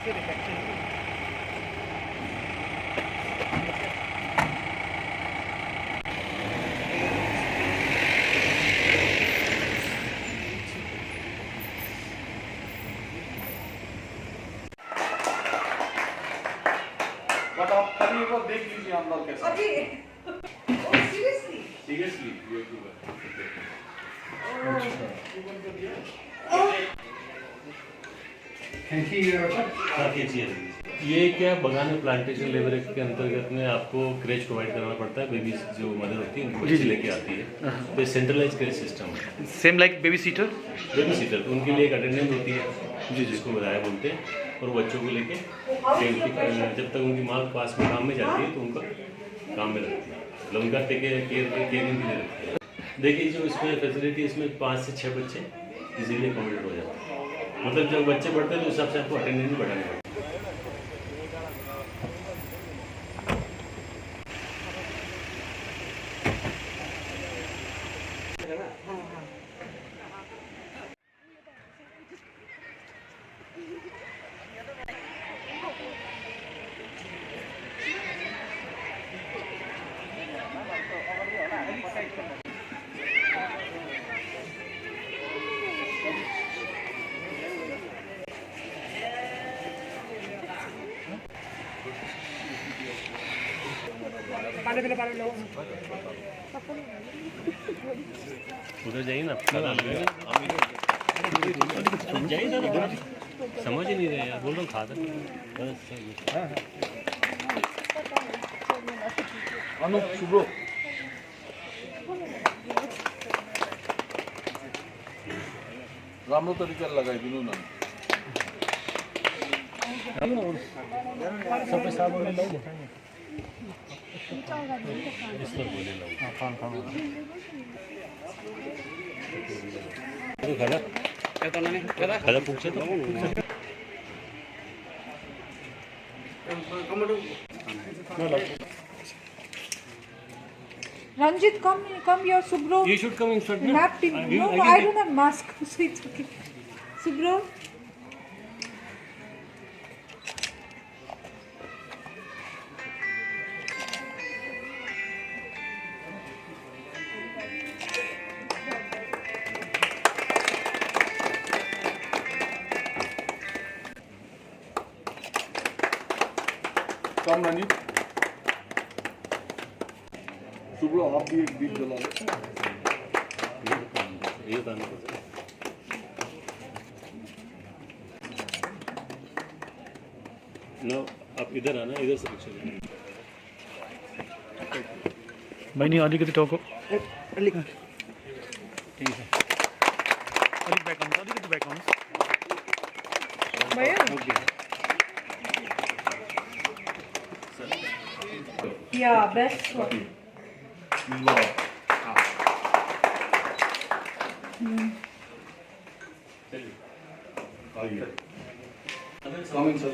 But आप कभी एक बार देख लीजिए अंदर कैसा सीरियसली सीरियसली ये क्या बगान में प्लांटेशन लेबर एक्ट के अंतर्गत में आपको क्रेच प्रोवाइड करना पड़ता है। बेबी जो मदर होती है उनको बच्चे लेके आती है, तो सेंट्रलाइज क्रेच सिस्टम है। Same like baby seater. तो उनके लिए एक अटेंडेंट होती है जी जिसको बताया बोलते हैं, और बच्चों को लेके जब तक उनकी माँ पास में काम में जाती है तो उनका काम में रखती है, मतलब उनका केयरिंग के लिए रखती है। देखिए जो इसमें फैसिलिटी, इसमें 5 से 6 बच्चे इजीली अकोमोडेट हो जाते हैं। मतलब जब बच्चे बढ़ते हैं तो उस हिसाब से आपको अटेंडेंट भी बढ़ाना पड़ता है। उधर जाइए ना, जाइए ना, समझ ही नहीं रहे यार, बोल रहा हूँ खाद अनु शुभ्रो राम्रो तरिकाले लगाइदिनु न सबै साबुनले लौ खाजा पुग्छ त Ranjit, come here, Subro. You should come inside. Lap team. No, I don't have mask, so it's okay. Subro. कम रानी शुभ्रो आप भी एक दीप जला लो। ये काम नो, आप इधर आना, इधर से पिक्चर बहिनी अलिकति टाउको अलिक ठीक छ, अलिक ब्याक आउनुहोस्, अलिकति ब्याक आउनुहोस्। Yeah, best one. Coming sir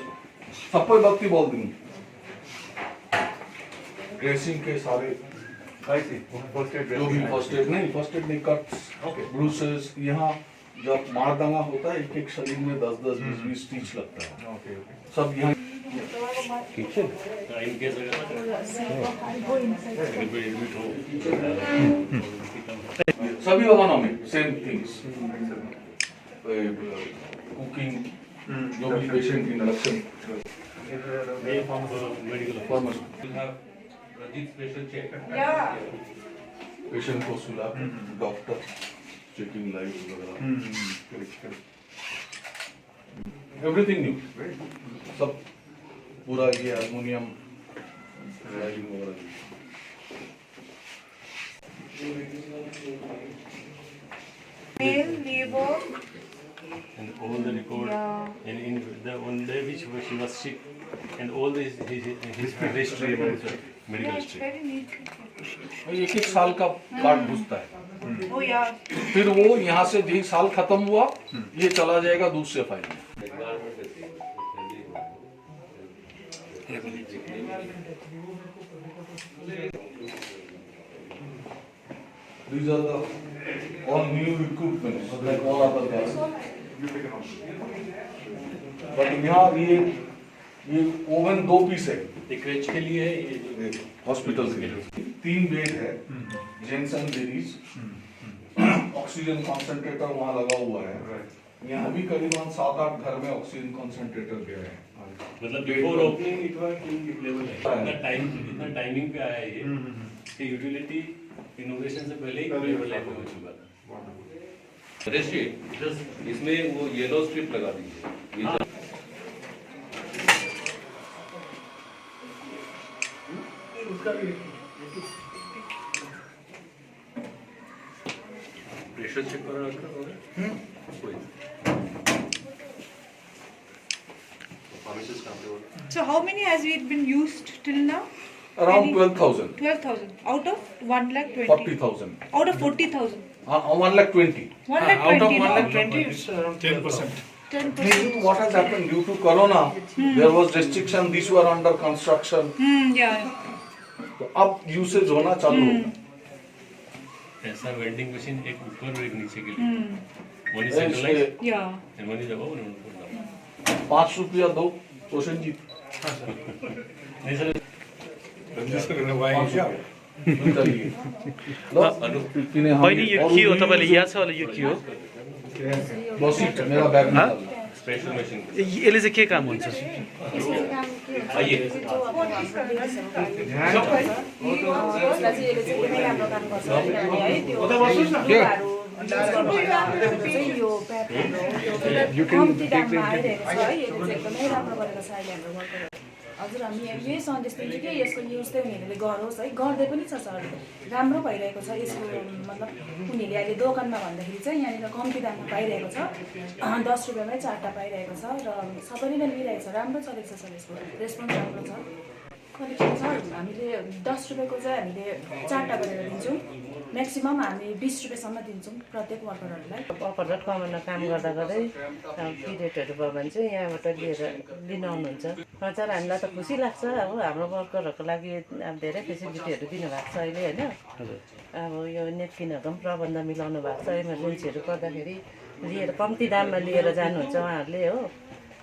सबै बत्ती बोलिदिनु ड्रेसिंग के सारे जो भी फर्स्ट एड नहीं कट्स ब्रूसेस। यहाँ जब मारदांगा होता है एक एक शरीर में 10-10 20-20 स्टिच लगता है। सब यहाँ ठीक है। इन केस सभी भवनों में सेम थिंग्स, कुकिंग, जो भी पेशेंट इंडक्शन Yeah. पेशेंट को सुला, डॉक्टर चेकिंग लाइव वगैरह, एवरीथिंग न्यू, सब पूरा ये हारमोनियम लाइटिंग वगैरह। Male labor. and all the record, and in the one day which she was sick, and all this his history about medical Yeah, it's history. very neat. एक एक साल का card घुसता है, Oh yeah. फिर वो यहाँ से जो साल खत्म हुआ ये चला जाएगा दूसरे फाइल में। These are the all new equipment like all other guys. But यहाँ ये ओवन 2 पीस है, एक क्रेच के लिए है, ये हॉस्पिटल के लिए 3 बेड है, gents and ladies, oxygen concentrator वहाँ लगा हुआ है। यहाँ भी करीबन 7-8 घर में ऑक्सीजन कॉन्सेंट्रेटर गए हैं। मतलब before opening it was available है, इतना टाइमिंग पे आया है ये कि यूटिलिटी इनोवेशन से पहले ही अवेलेबल हो चुका था। इसमें वो येलो स्ट्रिप लगा दीजिए। प्रेशर चेक करा रखा होगा कोई So how many has it been used till now? Around 12,000, 12,000 out of 1,20,000. 40,000, Out of 40,000. 1,20,000. 1,20,000. Out of 120, it's around 10%. 10%. What has happened due to Corona? There was restriction. These were under construction. Yeah. तो अब usage होना चालू होगा। ऐसा vending machine एक ऊपर और एक नीचे के लिए one is centralise Yeah. And one is above and one is 5 रुपया दो रोशन जी। नहीं सर चलिए लो पीने हम बहिनी यो के हो तपाईँले याद छ होला यो के हो बसी मेरा बैग निकाल लो। स्पेशल मशीन यसले चाहिँ के काम हुन्छ आइए हजुर हामी यही सन्देश दिन्छु कि यसको युज चाहिँ उनीहरूले गरोस् है, गर्दै पनि छ सर, राम्रो भइरहेको छ यसको मतलब उनीहरूले अहिले दोकानमा भन्दाखेरि चाहिँ यहाँनिर कम्ती दाममा पाइरहेको छ, 10 रुपियाँमै 4टा पाइरहेको छ र सबैले नै लिइरहेको छ, राम्रो चलेको छ सर, यसको रेस्पोन्स राम्रो छ। कलेक्सन सर हामीले 10 रुपियाँको चाहिँ हामीले 4टा गरेर दिन्छौँ, म्याक्सिमम हामी 20 रुपियाँसम्म दिन्छौँ प्रत्येक वर्करहरूलाई। वर्करहरू कमानमा काम गर्दा गर्दै पिरियडहरू भयो भने चाहिँ यहाँबाट लिन आउनुहुन्छ। हजुर हामीलाई त खुसी लाग्छ, अब हाम्रो वर्करहरूको लागि अब धेरै फेसिलिटीहरू दिनुभएको छ अहिले होइन। अब यो नेपकिनहरूको पनि प्रबन्ध मिलाउनु भएको छ, इमर्जेन्सीहरू पर्दाखेरि लिएर कम्ती दाममा लिएर जानुहुन्छ उहाँहरूले हो,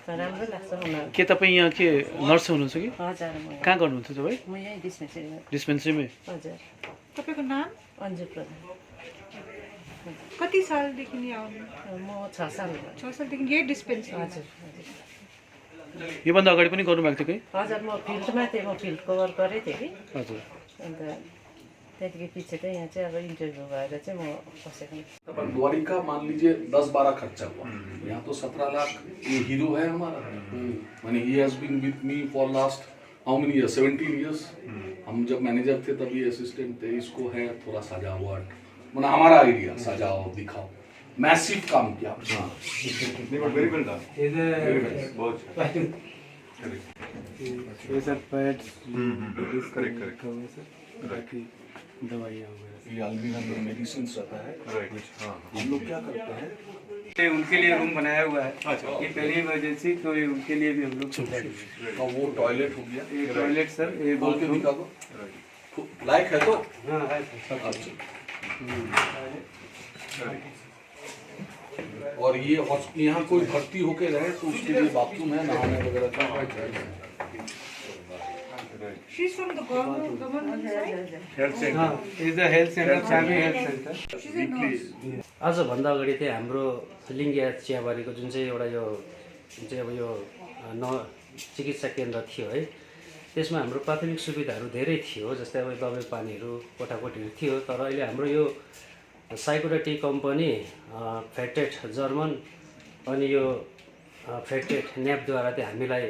राम्रो लाग्छ उनीहरू। के तपाईँ यहाँ के नर्स हुनुहुन्छ कि हजुर कहाँ गर्नुहुन्छ तपाईँ म यहीँ डिस्पेन्सरीमा। डिस्पेन्सरीमै हजुर तपाईँको नाम? अन्जु प्रधान। कति सालदेखि यहाँ आउनु? म 6 साल 6 सालदेखि यही डिस्पेन्सरी? हजुर हजुर योभन्दा अगाडि पनि गर्नुभएको थियो कि हजुर म फिल्डमा थिएँ, म फिल्डको वर्करै थिएँ कि, हजुर अन्त त्यतिकै पछि चाहिँ यहाँ चाहिँ अब इन्टरभ्यू भएर चाहिँ म बसेको। अपन द्वारिका मान लीजिए 10-12 खर्चा हुआ, यहाँ तो 17 लाख। ये हीरो है हमारा, माने he has been with me for last how many years, 17 years. हम जब मैनेजर थे तभी असिस्टेंट थे। इसको है थोड़ा सजावट, माने हमारा आइडिया, सजाओ दिखाओ, मैसिव काम किया। वेरी वेल डन, बहुत बाकी दवाइयाँ वगैरह ये अलमीरा में मेडिसिन रहता है। हम लोग क्या करते हैं, उनके लिए रूम बनाया हुआ है, ये पहली इमरजेंसी, तो ये उनके लिए भी हम लोग और वो टॉयलेट हो गया, ये टॉयलेट सर, ये बोल के दिखा दो लाइक है तो। हाँ है अच्छा, और ये यहाँ कोई भर्ती होके रहे तो उसके लिए बाथरूम है, नहाने वगैरह का। She's from the government side? हाँ, इज द हेल्थ सेंटर, चाबी health centre. She's a nurse. आजभन्दा अगाडि चाहिँ हाम्रो लिङ्गिया चियाबारीको जुन चाहिँ एउटा यो जुन चाहिँ अब यो चिकित्सा केन्द्र थियो है, त्यसमा हाम्रो प्राथमिक सुविधाहरू धेरै थियो, जस्तै अब दबाई पानीहरू कोठाकोठीहरू थियो। तर अहिले हाम्रो यो साइकोडा टी कम्पनी, फ्याक्टेड जर्मन अनि यो फ्याक्टेड न्यापद्वारा चाहिँ हामीलाई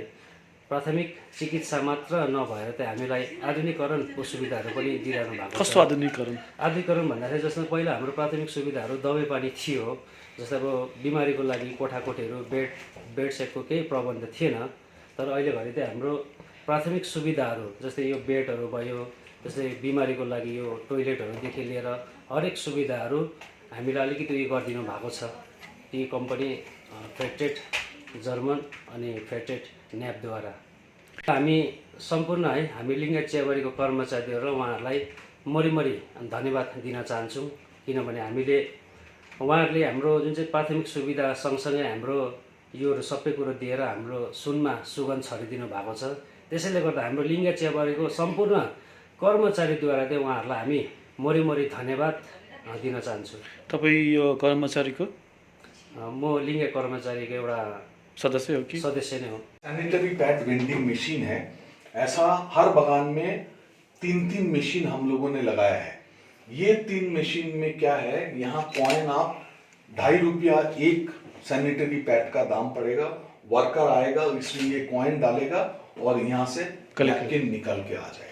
प्राथमिक चिकित्सा मात्र नभएर चाहिँ हामीलाई आधुनिकीकरणको सुविधाहरू पनि दिइरहनु भएको छ। कस्तो आधुनिकीकरण? आधुनिकीकरण भन्दाखेरि जसमा पहिला हाम्रो प्राथमिक सुविधाहरू दबाई पानी थियो, जस्तै अब बिमारीको लागि कोठाकोठीहरू बेड सेटको केही प्रबन्ध थिएन। तर अहिले घरि चाहिँ हाम्रो प्राथमिक सुविधाहरू जस्तै यो बेडहरू भयो, जस्तै बिमारीको लागि यो टोइलेटहरूदेखि लिएर हरेक सुविधाहरू हामीलाई अलिकति उयो गरिदिनु भएको छ। टी कम्पनी, फ्याक्टेड जर्मन अनि फ्याक्टेड न्यापद्वारा हामी सम्पूर्ण है हामी लिङ्गिया चियाबारीको कर्मचारीहरू र उहाँहरूलाई मरिमरि धन्यवाद दिन चाहन्छौँ। किनभने उहाँहरूले हाम्रो जुन चाहिँ प्राथमिक सुविधा सँगसँगै हाम्रो योहरू सबै कुरो दिएर हाम्रो सुनमा सुगन्ध छरिदिनु भएको छ। त्यसैले गर्दा हाम्रो लिङ्गिया चियाबारीको सम्पूर्ण कर्मचारीद्वारा चाहिँ उहाँहरूलाई हामी मरिमरि धन्यवाद दिन चाहन्छु। तपाईँ यो कर्मचारीको म लिङ्गिया कर्मचारीको एउटा सदस्य हो कि? सदस्य नै हो। सैनिटरी पैड वेंडिंग मशीन है, ऐसा हर बगान में 3-3 मशीन हम लोगों ने लगाया है। ये 3 मशीन में क्या है, यहाँ कॉइन आप ₹2.5 एक सैनिटरी पैड का दाम पड़ेगा। वर्कर आएगा, इसमें ये कॉइन डालेगा और यहाँ से नैपकिन निकल के आ जाएगा।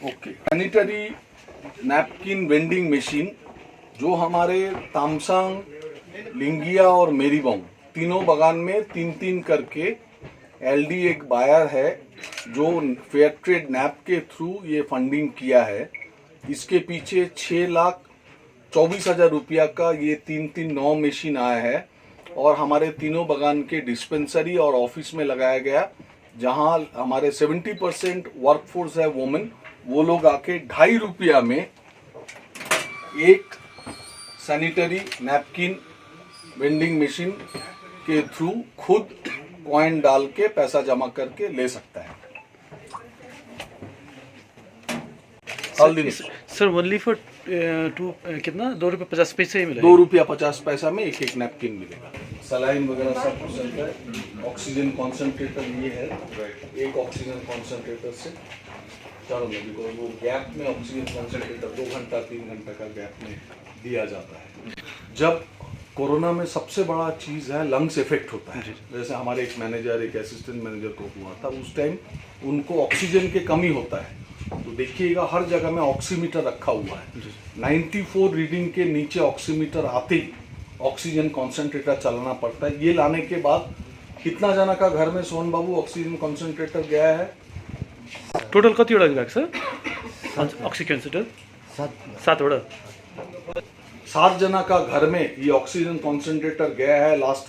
Okay, sanitary napkin vending machine जो हमारे तामसांग, लिंगिया और मेरीबोंग तीनों बगान में 3-3 करके एलडी एक बायर है जो फेयर ट्रेड नैप के थ्रू ये फंडिंग किया है। इसके पीछे 6,24,000 रुपया का ये 3-3 9 मशीन आया है और हमारे तीनों बगान के डिस्पेंसरी और ऑफिस में लगाया गया, जहां हमारे 70% वर्कफोर्स है वुमेन। वो लोग आके ₹2.5 में एक सैनिटरी नैपकिन वेंडिंग मशीन के थ्रू खुद कॉइन डाल के पैसा जमा करके ले सकता है। सर ओनली फॉर कितना ₹2.50 ही मिलेगा? ₹2.50 में एक नैपकिन मिलेगा। सलाइन वगैरह सब कुछ चलता है। ऑक्सीजन कॉन्सेंट्रेटर ये है, एक ऑक्सीजन कॉन्सेंट्रेटर से चारों में, बिकॉज वो गैप में ऑक्सीजन कॉन्सेंट्रेटर 2 घंटा 3 घंटा का गैप में दिया जाता है। जब कोरोना में सबसे बड़ा चीज़ है लंग्स इफेक्ट होता है। जैसे हमारे एक मैनेजर, एक असिस्टेंट मैनेजर को हुआ था, उस टाइम उनको ऑक्सीजन की कमी होता है। तो देखिएगा हर जगह में ऑक्सीमीटर रखा हुआ है। 94 रीडिंग के नीचे ऑक्सीमीटर आते ही ऑक्सीजन कॉन्सेंट्रेटर चलाना पड़ता है। ये लाने के बाद कितना जना का घर में सोन बाबू ऑक्सीजन कॉन्सेंट्रेटर गया है? टोटल कतिवटा गएको छ ऑक्सीजन सेंटर? 7वटा। 7 जना का घर में ये ऑक्सीजन कॉन्सेंट्रेटर गया है लास्ट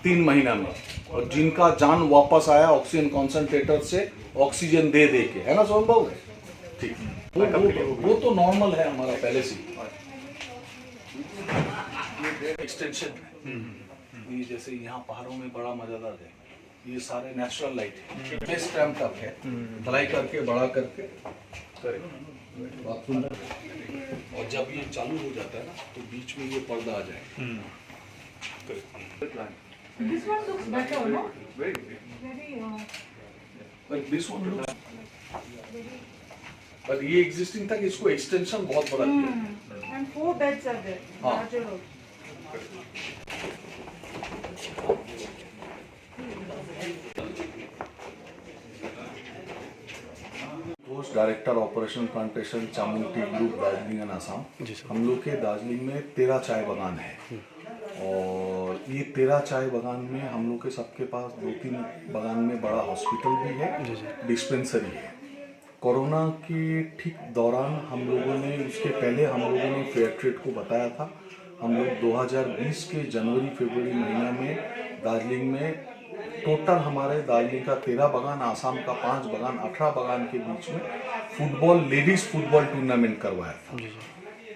3 महीना में, और जिनका जान वापस आया ऑक्सीजन कॉन्सेंट्रेटर से ऑक्सीजन दे के, है ना सोन बाबू? ठीक, वो तो नॉर्मल है हमारा पहले से। एक्सटेंशन है ये, जैसे यहाँ पहाड़ों में बड़ा मजेदार है, ये सारे नेचुरल लाइट है। बेस्ट रैम्प अप है, ढलाई करके बड़ा करके बाथरूम, और जब ये चालू हो जाता है ना तो बीच में ये पर्दा आ जाएगा। This one looks better, no? Very But this one looks, but ये एग्जिस्टिंग था कि इसको एक्सटेंशन बहुत बड़ा किया। And 4 beds are there. हाँ। Larger also. Post director operation plantation Chamund T group Darjeeling and Assam. हम लोग के दार्जिलिंग में 13 चाय बागान है, और ये 13 चाय बागान में हम लोग के सबके पास 2-3 बागान में बड़ा हॉस्पिटल भी है, डिस्पेंसरी है। कोरोना के ठीक दौरान हम लोगों ने, उसके पहले हम लोगों ने फेयर ट्रेड को बताया था। हम लोग 2020 के जनवरी-फरवरी महीना में दार्जिलिंग में टोटल हमारे दार्जिलिंग का 13 बागान, आसाम का 5 बागान, 18 बागान के बीच में फुटबॉल, लेडीज फुटबॉल टूर्नामेंट करवाया था।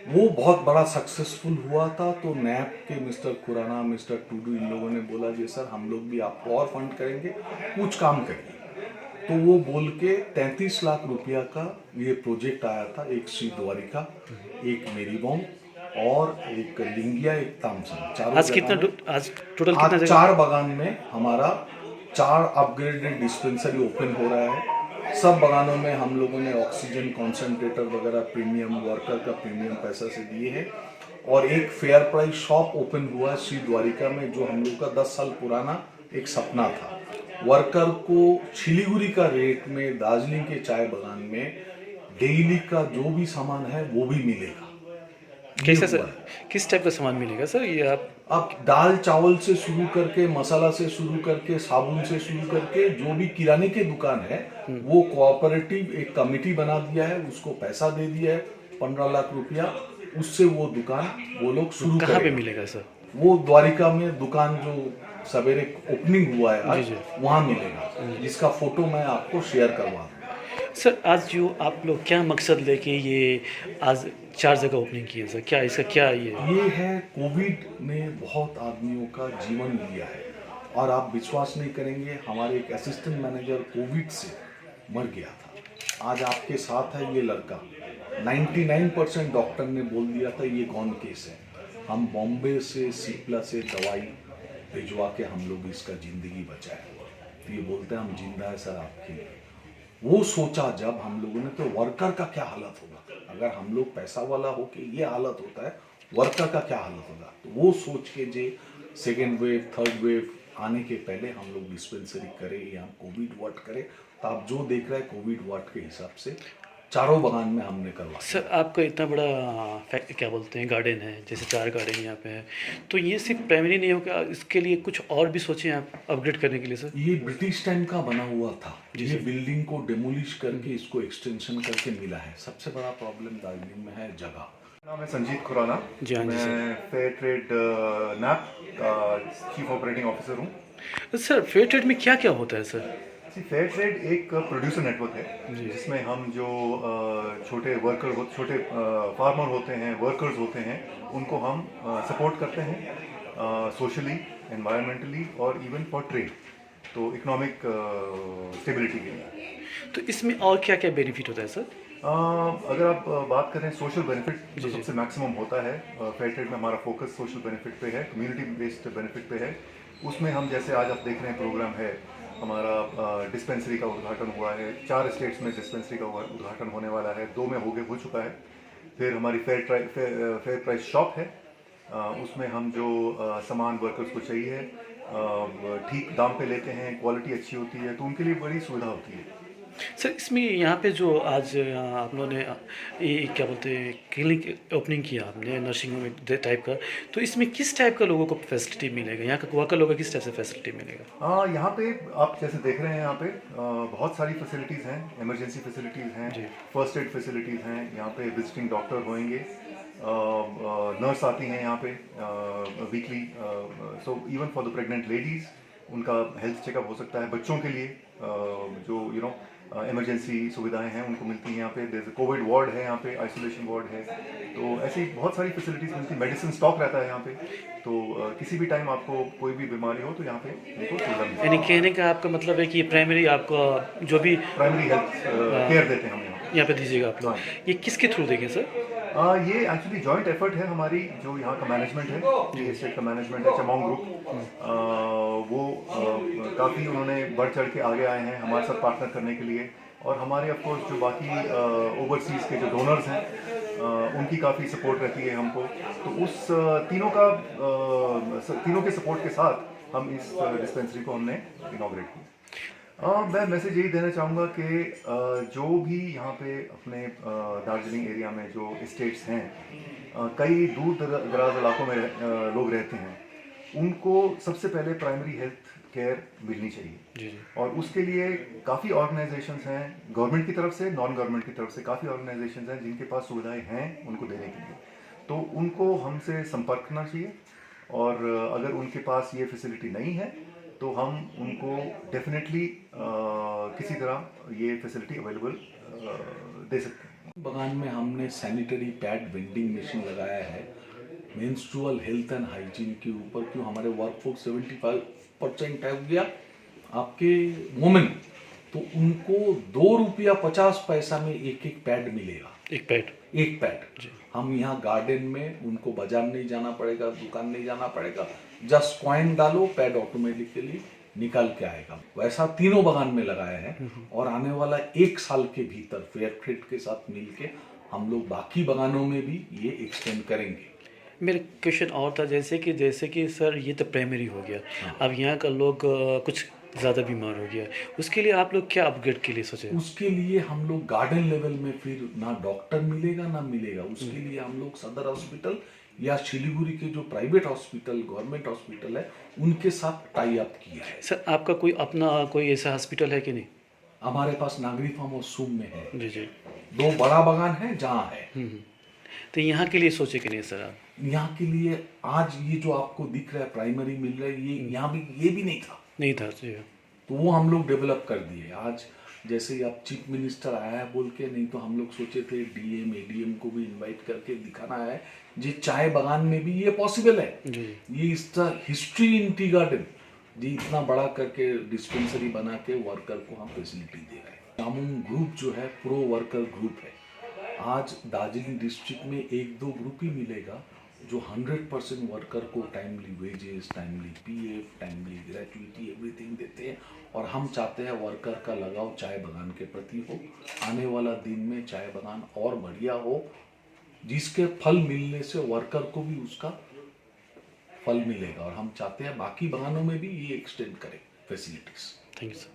वो बहुत बड़ा सक्सेसफुल हुआ था। तो नैप के मिस्टर खुराना, मिस्टर टूडू, इन लोगों ने बोला जी सर हम लोग भी आपको और फंड करेंगे, कुछ काम करिए। तो वो बोल के 33 लाख रुपया का ये प्रोजेक्ट आया था। एक श्री द्वारिका, एक मेरीबोंग और एक लिंगिया, एक तामसन। आज टोटल कितना? 4 बागान में हमारा 4 अपग्रेडेड डिस्पेंसरी ओपन हो रहा है। सब बागानों में हम लोगों ने ऑक्सीजन कॉन्सेंट्रेटर वगैरह प्रीमियम, वर्कर का प्रीमियम पैसा से दिए हैं। और एक फेयर प्राइस शॉप ओपन हुआ है श्री द्वारिका में, जो हम लोग का 10 साल पुराना एक सपना था। वर्कर को सिलीगुड़ी का रेट में दार्जिलिंग के चाय बागान में डेली का जो भी सामान है वो भी मिलेगा। कैसे सर, किस टाइप का सामान मिलेगा सर? ये आप दाल चावल से शुरू करके, मसाला से शुरू करके, साबुन से शुरू करके, जो भी किराने की दुकान है वो कोऑपरेटिव एक कमेटी बना दिया है, उसको पैसा दे दिया है 15 लाख रुपया, उससे वो दुकान वो लोग शुरू। कहाँ पे मिलेगा सर? वो द्वारिका में दुकान जो सवेरे ओपनिंग हुआ है आज, वहाँ मिलेगा, जिसका फोटो मैं आपको शेयर करवा दूँगा। सर आज जो आप लोग क्या मकसद लेके ये आज 4 जगह ओपनिंग किए सर, क्या इसका क्या ये है, कोविड ने बहुत आदमियों का जीवन लिया है और आप विश्वास नहीं करेंगे, हमारे एक असिस्टेंट मैनेजर कोविड से मर गया था। आज आपके साथ है ये लड़का, 99% डॉक्टर ने बोल दिया था ये कौन केस है। हम बॉम्बे से सिप्ला से दवाई भिजवा के हम लोग इसका ज़िंदगी बचाए। तो ये बोलते हैं हम जिंदा है सर आपके लिए। वो सोचा जब हम लोगों ने, तो वर्कर का क्या हालत होगा, अगर हम लोग पैसा वाला हो के ये हालत होता है, वर्कर का क्या हालत होगा। तो वो सोच के जे सेकेंड वेव थर्ड वेव आने के पहले हम लोग डिस्पेंसरी करें या हम कोविड वार्ड करें। तो आप जो देख रहे हैं कोविड वार्ड के हिसाब से चारों बगान में हमने करवा। सर आपका इतना बड़ा क्या बोलते हैं गार्डन है, जैसे 4 गार्डन यहाँ पे है, तो ये सिर्फ प्राइमरी नहीं होगा, इसके लिए कुछ और भी सोचें आप अपग्रेड करने के लिए सर? ये ब्रिटिश टाइम का बना हुआ था, ये बिल्डिंग को डेमोलिश करके इसको एक्सटेंशन करके मिला है। सबसे बड़ा प्रॉब्लम दार्जिलिंग में है जगह। नाम है संजीत खुराना, जी हाँ जी मैं सर। फेयर ट्रेड नैप का चीफ ऑपरेटिंग ऑफिसर हूँ। सर फेयर ट्रेड में क्या क्या होता है सर? फेयर ट्रेड एक प्रोड्यूसर नेटवर्क है जिसमें हम जो छोटे छोटे फार्मर होते हैं, वर्कर्स होते हैं, उनको हम सपोर्ट करते हैं सोशली, एनवायरमेंटली और इवन फॉर ट्रेड, तो इकोनॉमिक स्टेबिलिटी के लिए। तो इसमें और क्या क्या बेनिफिट होता है सर? अगर आप बात करें सोशल बेनिफिट जो सबसे मैक्सिमम होता है, फेयर ट्रेड में हमारा फोकस सोशल बेनिफिट पे है, कम्युनिटी बेस्ड बेनिफिट पे है। उसमें हम जैसे आज आप देख रहे हैं प्रोग्राम है हमारा, डिस्पेंसरी का उद्घाटन हुआ है, 4 स्टेट्स में डिस्पेंसरी का उद्घाटन होने वाला है, 2 में हो चुका है। फिर हमारी फेयर प्राइस शॉप है, उसमें हम जो सामान वर्कर्स को चाहिए ठीक दाम पे लेते हैं, क्वालिटी अच्छी होती है, तो उनके लिए बड़ी सुविधा होती है। सर इसमें यहाँ पे जो आज आप लोगों ने ये क्या बोलते हैं क्लिनिक ओपनिंग किया आपने, नर्सिंग होम टाइप का, तो इसमें किस टाइप का लोगों को फैसिलिटी मिलेगा, यहाँ का वर्कर लोगों को किस टाइप से फैसिलिटी मिलेगा? यहाँ पे आप जैसे देख रहे हैं, यहाँ पे बहुत सारी फैसिलिटीज़ हैं, इमरजेंसी फैसिलिटीज़ हैं, फर्स्ट एड फैसिलिटीज़ हैं, यहाँ पे विजिटिंग डॉक्टर होंगे, नर्स आती हैं यहाँ पे weekly, so even for the pregnant ladies उनका हेल्थ चेकअप हो सकता है। बच्चों के लिए जो इमरजेंसी सुविधाएं हैं उनको मिलती हैं यहाँ पे। जैसे कोविड वार्ड है यहाँ पे, आइसोलेशन वार्ड है, तो ऐसी बहुत सारी फैसिलिटीज़ मिलती हैं। मेडिसिन स्टॉक रहता है यहाँ पे, तो किसी भी टाइम आपको कोई भी बीमारी हो तो यहाँ पे उनको सुविधा मिलती है। यानी कहने का आपका मतलब है कि प्राइमरी आपका जो भी प्राइमरी हेल्थ केयर देते हैं हम यहाँ पे दीजिएगा आप लोग। ये किसके थ्रू देंगे सर? ये एक्चुअली जॉइंट एफर्ट है हमारी, जो यहाँ का मैनेजमेंट है, ये स्टेट का मैनेजमेंट है, चमोंग ग्रुप, वो काफ़ी उन्होंने बढ़ चढ़ के आगे आए हैं हमारे साथ पार्टनर करने के लिए। और हमारे ऑफकोर्स जो बाकी ओवरसीज़ के जो डोनर्स हैं, उनकी काफ़ी सपोर्ट रहती है हमको। तो उस तीनों के सपोर्ट के साथ हम इस डिस्पेंसरी को हमने इनॉग्रेट किया। मैं मैसेज यही देना चाहूँगा कि जो भी यहाँ पे अपने दार्जिलिंग एरिया में जो स्टेट्स हैं, कई दूर दराज इलाकों में लोग रहते हैं, उनको सबसे पहले प्राइमरी हेल्थ केयर मिलनी चाहिए। और उसके लिए काफ़ी ऑर्गेनाइजेशंस हैं, गवर्नमेंट की तरफ से, नॉन गवर्नमेंट की तरफ से काफ़ी ऑर्गेनाइजेशंस हैं जिनके पास सुविधाएं हैं उनको देने के लिए। तो उनको हमसे संपर्क करना चाहिए, और अगर उनके पास ये फैसिलिटी नहीं है तो हम उनको डेफिनेटली किसी तरह ये फैसिलिटी अवेलेबल दे सकते हैं। बगान में हमने सैनिटरी पैड वेंडिंग मशीन लगाया है मेंस्ट्रुअल हेल्थ एंड हाइजीन के ऊपर। क्यों हमारे वर्कफोर्स 75% हो गया आपके वुमेन, तो उनको ₹2.50 में एक पैड मिलेगा। एक पैड हम यहाँ गार्डन में, उनको बाजार नहीं जाना पड़ेगा, दुकान नहीं जाना पड़ेगा, जस्ट कॉइन डालो, पैड ऑटोमेटिकली निकाल के आएगा। वैसा तीनों बगान में लगाया है, और आने वाला 1 साल के भीतर फेयर ट्रेड के साथ मिलके हम लोग बाकी बगानों में भी ये एक्सटेंड करेंगे। मेरा क्वेश्चन और था, जैसे कि सर ये तो प्राइमरी हो गया, अब यहाँ का लोग कुछ ज़्यादा बीमार हो गया, उसके लिए आप लोग क्या अपग्रेड के लिए सोचे? उसके लिए हम लोग गार्डन लेवल में फिर ना डॉक्टर मिलेगा ना मिलेगा, उसके लिए हम लोग सदर हॉस्पिटल या शिलीगुड़ी के जो प्राइवेट हॉस्पिटल, गवर्नमेंट हॉस्पिटल है, उनके साथ टाई अप किया है। सर आपका कोई अपना कोई ऐसा हॉस्पिटल है कि नहीं? हमारे पास नागरी फार्म और सूम में है। जी 2 बड़ा बगान है जहाँ है। तो यहाँ के लिए सोचे कि नहीं सर आप? यहाँ के लिए आज ये जो आपको दिख रहा है प्राइमरी मिल रहा है, ये यहाँ भी ये भी नहीं था, नहीं था जी। तो वो हम लोग डेवलप कर दिए। आज जैसे ही अब चीफ मिनिस्टर आया है बोल के, नहीं तो हम लोग सोचे थे डीएम एडीएम को भी इनवाइट करके दिखाना है जी चाय बागान में भी ये पॉसिबल है। जी ये इसका हिस्ट्री इन टी गार्डन जी इतना बड़ा करके डिस्पेंसरी बना के वर्कर को हम फैसिलिटी दे रहे हैं। जामुन ग्रुप जो है प्रो वर्कर ग्रुप है। आज दार्जिलिंग डिस्ट्रिक्ट में 1-2 ग्रुप ही मिलेगा जो 100% वर्कर को timely wages, timely PF, timely gratuity everything देते हैं। और हम चाहते हैं वर्कर का लगाव चाय बागान के प्रति हो, आने वाला दिन में चाय बागान और बढ़िया हो, जिसके फल मिलने से वर्कर को भी उसका फल मिलेगा। और हम चाहते हैं बाकी बागानों में भी ये एक्सटेंड करें फैसिलिटीज। Thank you sir.